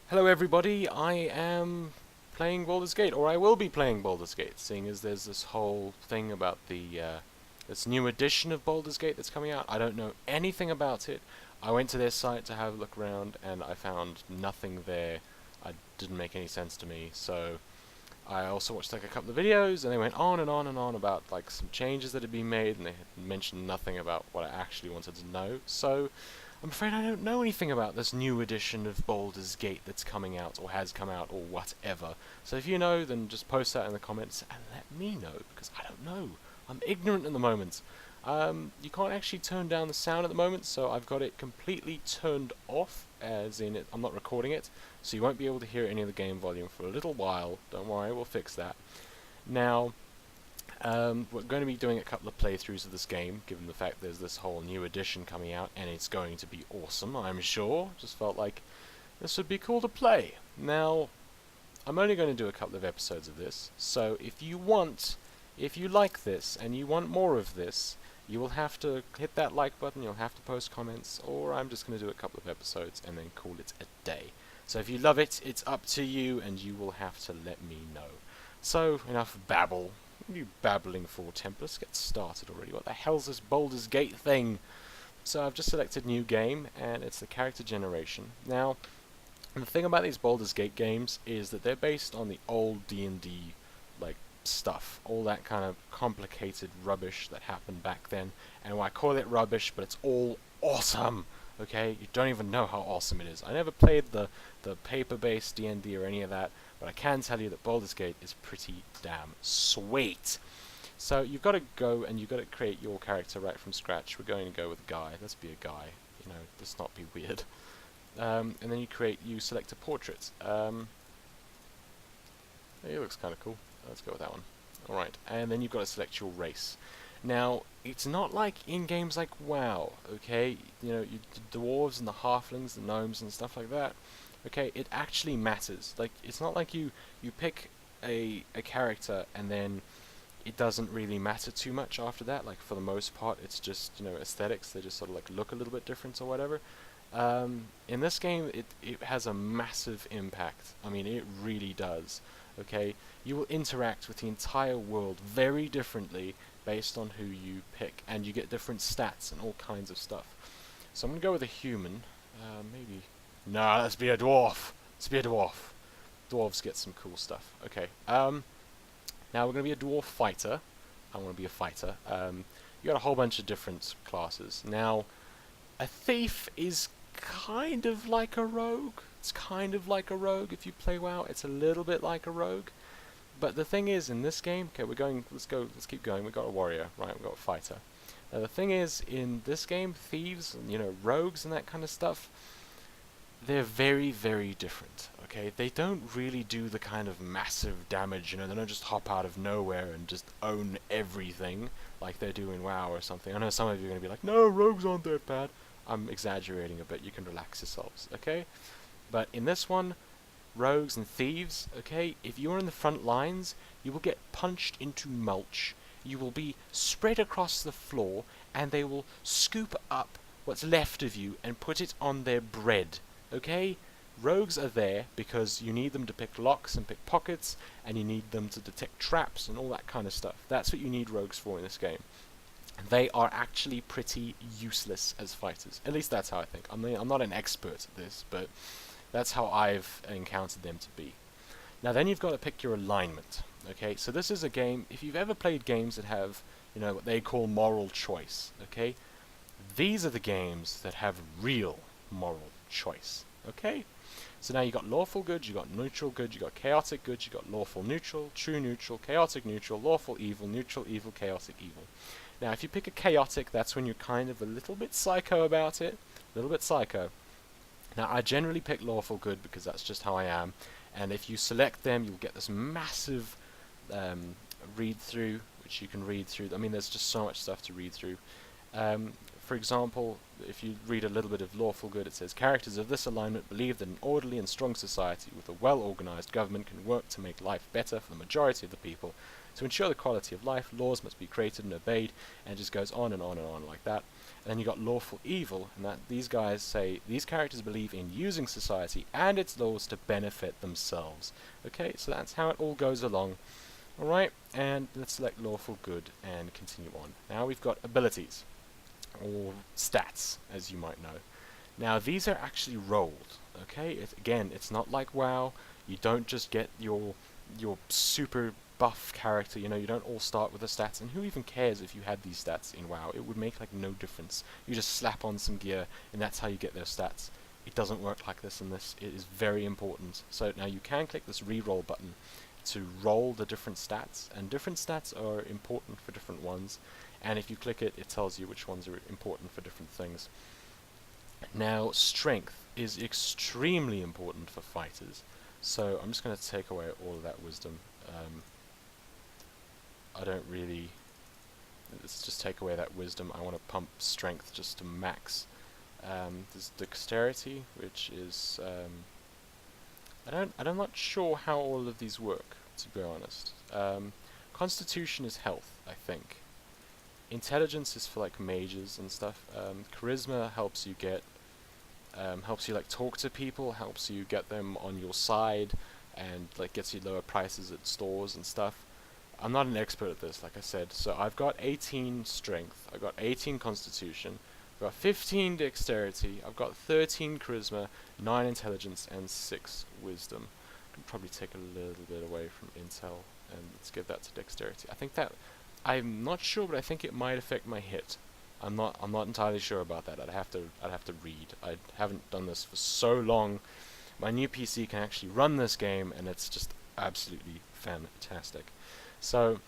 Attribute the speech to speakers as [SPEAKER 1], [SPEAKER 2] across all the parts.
[SPEAKER 1] Hello everybody, I am playing Baldur's Gate, or I will be playing Baldur's Gate, seeing as there's this whole thing about this new edition of Baldur's Gate that's coming out. I don't know anything about it. I went to their site to have a look around, and I found nothing there. It didn't make any sense to me, so I also watched like a couple of videos, and they went on and on and on about like some changes that had been made, and they had mentioned nothing about what I actually wanted to know. So I'm afraid I don't know anything about this new edition of Baldur's Gate that's coming out, or has come out, or whatever. So if you know, then just post that in the comments and let me know, because I don't know. I'm ignorant at the moment. You can't actually turn down the sound at the moment, so I've got it completely turned off, as in I'm not recording it, so you won't be able to hear any of the game volume for a little while. Don't worry, we'll fix that. Now, we're going to be doing a couple of playthroughs of this game, given the fact there's this whole new edition coming out, and it's going to be awesome, I'm sure. Just felt like this would be cool to play. Now, I'm only going to do a couple of episodes of this, so if you like this, and you want more of this, you will have to hit that like button, you'll have to post comments, or I'm just going to do a couple of episodes and then call it a day. So if you love it, it's up to you, and you will have to let me know. So, enough babble. What are you babbling for, Tempus? Get started already. What the hell's this Baldur's Gate thing? So I've just selected new game, and it's the character generation. Now, the thing about these Baldur's Gate games is that they're based on the old D&D, like, stuff. All that kind of complicated rubbish that happened back then. And I call it rubbish, but it's all awesome! Okay? You don't even know how awesome it is. I never played the paper-based D&D or any of that, but I can tell you that Baldur's Gate is pretty damn sweet. So you've got to go and you've got to create your character right from scratch. We're going to go with a guy. Let's be a guy. You know, let's not be weird. And then you select a portrait. He looks kind of cool. Let's go with that one. Alright, and then you've got to select your race. Now, it's not like in games like WoW, okay? You know, the dwarves and the halflings, the gnomes and stuff like that. Okay, it actually matters. Like, it's not like you pick a character and then it doesn't really matter too much after that. Like, for the most part, it's just, you know, aesthetics. They just sort of like look a little bit different or whatever. In this game, it has a massive impact. I mean, it really does. Okay, you will interact with the entire world very differently based on who you pick, and you get different stats and all kinds of stuff. So I'm gonna go with a human. Maybe. Nah, let's be a dwarf. Let's be a dwarf. Dwarves get some cool stuff. Okay. Now we're gonna be a dwarf fighter. I want to be a fighter. You got a whole bunch of different classes. Now, a thief is kind of like a rogue. It's kind of like a rogue if you play WoW. It's a little bit like a rogue. But the thing is, in this game, okay, let's keep going. We've got a warrior, right? We've got a fighter. Now the thing is, in this game, thieves and, you know, rogues and that kind of stuff, they're very, very different, okay? They don't really do the kind of massive damage, you know, they don't just hop out of nowhere and just own everything like they do in WoW or something. I know some of you are going to be like, no, rogues aren't that bad. I'm exaggerating a bit, you can relax yourselves, okay? But in this one, rogues and thieves, okay, if you're in the front lines, you will get punched into mulch, you will be spread across the floor, and they will scoop up what's left of you and put it on their bread, okay? Rogues are there because you need them to pick locks and pick pockets, and you need them to detect traps and all that kind of stuff. That's what you need rogues for in this game. They are actually pretty useless as fighters. At least that's how I think. I'm not an expert at this, but that's how I've encountered them to be. Now then you've got to pick your alignment. Okay, so this is a game, if you've ever played games that have, you know, what they call moral choice, okay? These are the games that have real moral choice, okay? So now you've got lawful good, you've got neutral good, you've got chaotic good, you've got lawful neutral, true neutral, chaotic neutral, lawful evil, neutral evil, chaotic evil. Now if you pick a chaotic, that's when you're kind of a little bit psycho about it, a little bit psycho. Now I generally pick lawful good because that's just how I am, and if you select them you'll get this massive read through, which you can read through. I mean, there's just so much stuff to read through. For example, if you read a little bit of lawful good, it says characters of this alignment believe that an orderly and strong society with a well-organized government can work to make life better for the majority of the people. To ensure the quality of life, laws must be created and obeyed, and it just goes on and on and on like that. And then you got lawful evil, and that these guys say these characters believe in using society and its laws to benefit themselves. Okay, so that's how it all goes along. Alright, and let's select lawful good and continue on. Now we've got abilities, or stats, as you might know. Now these are actually rolled, okay? Again, it's not like WoW. You don't just get your super buff character, you know, you don't all start with the stats, and who even cares if you had these stats in WoW? It would make like no difference. You just slap on some gear, and that's how you get those stats. It doesn't work like this in this. It is very important. So now you can click this reroll button to roll the different stats, and different stats are important for different ones, and if you click it, it tells you which ones are important for different things. Now, strength is extremely important for fighters, so I'm just going to take away all of that wisdom. I don't really... Let's just take away that wisdom. I want to pump strength just to max. There's dexterity, which is... I'm not sure how all of these work, to be honest. Constitution is health, I think. Intelligence is for like mages and stuff. Charisma helps you get, helps you like talk to people, helps you get them on your side, and like gets you lower prices at stores and stuff. I'm not an expert at this, like I said. So I've got 18 strength, I've got 18 constitution, I've got 15 dexterity, I've got 13 charisma, 9 intelligence, and 6 wisdom. I can probably take a little bit away from intel, and let's give that to dexterity. I think that, I'm not sure, but I think it might affect my hit. I'm not entirely sure about that. I'd have to read. I haven't done this for so long. My new PC can actually run this game, and it's just absolutely fantastic. So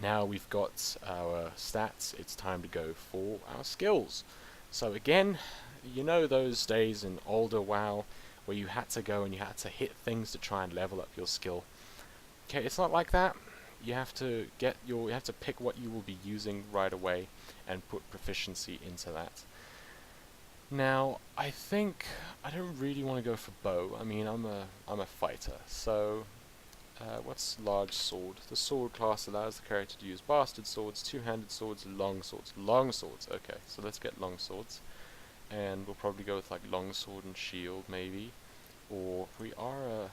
[SPEAKER 1] now we've got our stats, it's time to go for our skills. So again, you know those days in older WoW where you had to go and you had to hit things to try and level up your skill. Okay, it's not like that. You have to pick what you will be using right away and put proficiency into that. Now, I think I don't really want to go for bow. I mean, I'm a fighter, so what's large sword? The sword class allows the character to use bastard swords, two-handed swords, long swords. Long swords, okay, so let's get long swords. And we'll probably go with like long sword and shield, maybe. Or we are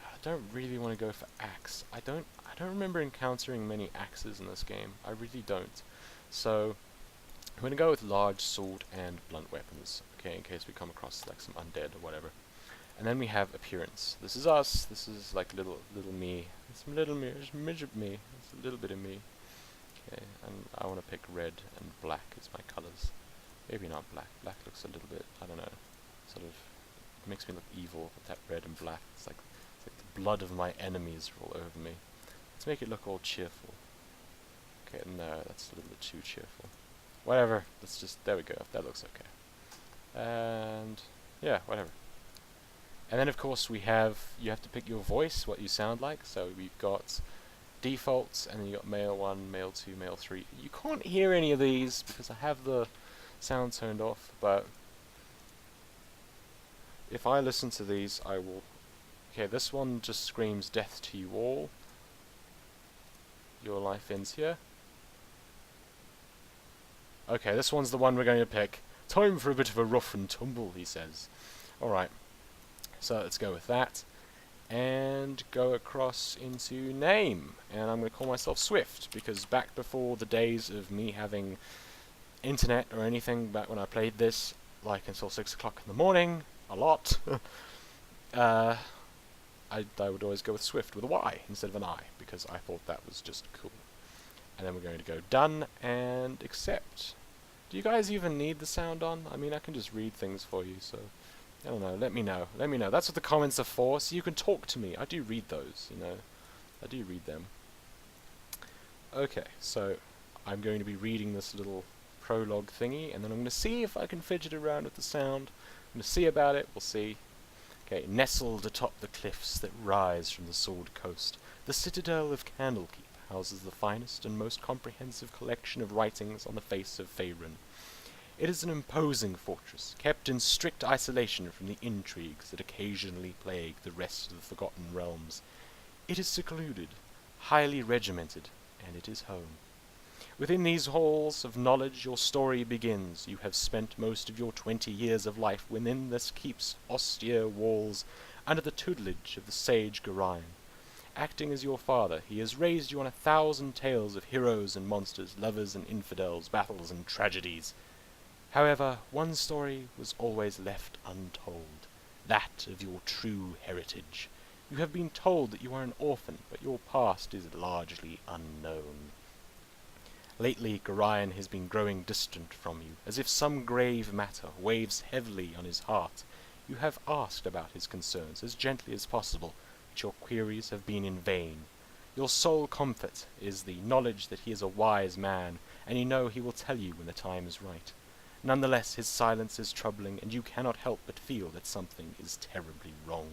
[SPEAKER 1] I don't really want to go for axe. I don't remember encountering many axes in this game. I really don't. So I'm going to go with large sword and blunt weapons, okay, in case we come across like some undead or whatever. And then we have appearance. This is us. This is like little me. It's little me. It's midget me. It's a little bit of me. Okay, and I want to pick red and black as my colors. Maybe not black. Black looks a little bit, I don't know, sort of makes me look evil with that red and black. It's like the blood of my enemies all over me. Let's make it look all cheerful. Okay, no, that's a little bit too cheerful. Whatever. Let's just, there we go. That looks okay. And yeah, whatever. And then of course you have to pick your voice, what you sound like. So we've got defaults, and then you got male 1, male 2, male 3. You can't hear any of these because I have the sound turned off, but if I listen to these, I will... Okay, this one just screams death to you all. Your life ends here. Okay, this one's the one we're going to pick. Time for a bit of a rough and tumble, he says. Alright, so let's go with that. And go across into name. And I'm going to call myself Swift, because back before the days of me having internet or anything, back when I played this, like until 6 o'clock in the morning, a lot, I would always go with Swift with a Y instead of an I, because I thought that was just cool. And then we're going to go done and accept. Do you guys even need the sound on? I mean, I can just read things for you, so I don't know. Let me know. Let me know. That's what the comments are for, so you can talk to me. I do read those, you know. I do read them. Okay, so I'm going to be reading this little prologue thingy, and then I'm going to see if I can fidget around with the sound. I'm going to see about it. We'll see. Okay, nestled atop the cliffs that rise from the Sword Coast, the citadel of Candlekeep houses the finest and most comprehensive collection of writings on the face of Faerun. It is an imposing fortress, kept in strict isolation from the intrigues that occasionally plague the rest of the Forgotten Realms. It is secluded, highly regimented, and it is home. Within these halls of knowledge your story begins. You have spent most of your 20 years of life within this keep's austere walls, under the tutelage of the sage Gorion. Acting as your father, he has raised you on 1,000 tales of heroes and monsters, lovers and infidels, battles and tragedies. However, one story was always left untold, that of your true heritage. You have been told that you are an orphan, but your past is largely unknown. Lately, Gorion has been growing distant from you, as if some grave matter weighs heavily on his heart. You have asked about his concerns as gently as possible, but your queries have been in vain. Your sole comfort is the knowledge that he is a wise man, and you know he will tell you when the time is right. Nonetheless, his silence is troubling, and you cannot help but feel that something is terribly wrong.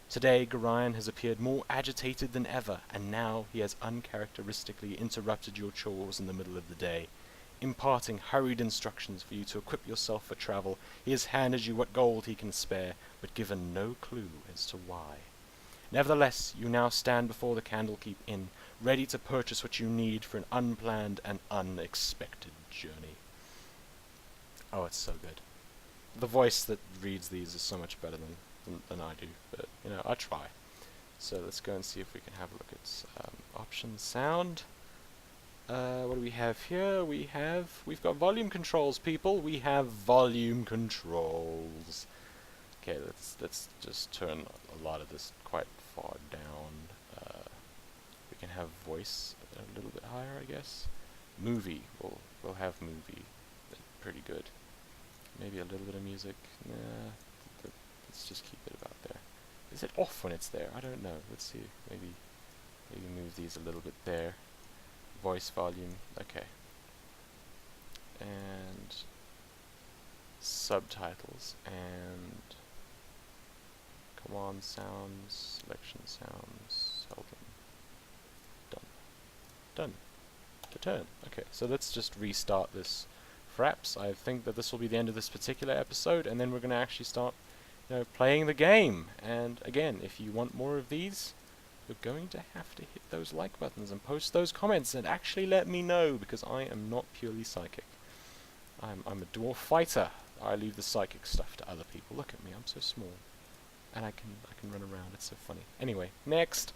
[SPEAKER 1] Today, Gorion has appeared more agitated than ever, and now he has uncharacteristically interrupted your chores in the middle of the day. Imparting hurried instructions for you to equip yourself for travel, he has handed you what gold he can spare, but given no clue as to why. Nevertheless, you now stand before the Candlekeep Inn, ready to purchase what you need for an unplanned and unexpected journey. Oh, it's so good. The voice that reads these is so much better than I do, but, I try. So let's go and see if we can have a look at options, sound. What do we have here? We've got volume controls, people. We have volume controls. Okay, let's just turn a lot of this quite far down. We can have voice a little bit higher, I guess. Movie, we'll have movie. Pretty good. Maybe a little bit of music. Nah, let's just keep it about there. Is it off when it's there? I don't know. Let's see. Maybe move these a little bit there. Voice volume. Okay. And subtitles and command sounds, selection sounds, seldom. Done. To turn. Okay, so let's just restart this fraps. I think that this will be the end of this particular episode, and then we're going to actually start playing the game. And again, if you want more of these, you're going to have to hit those like buttons and post those comments and actually let me know, because I am not purely psychic. I'm a dwarf fighter. I leave the psychic stuff to other people. Look at me, I'm so small. And I can run around, it's so funny. Anyway, next.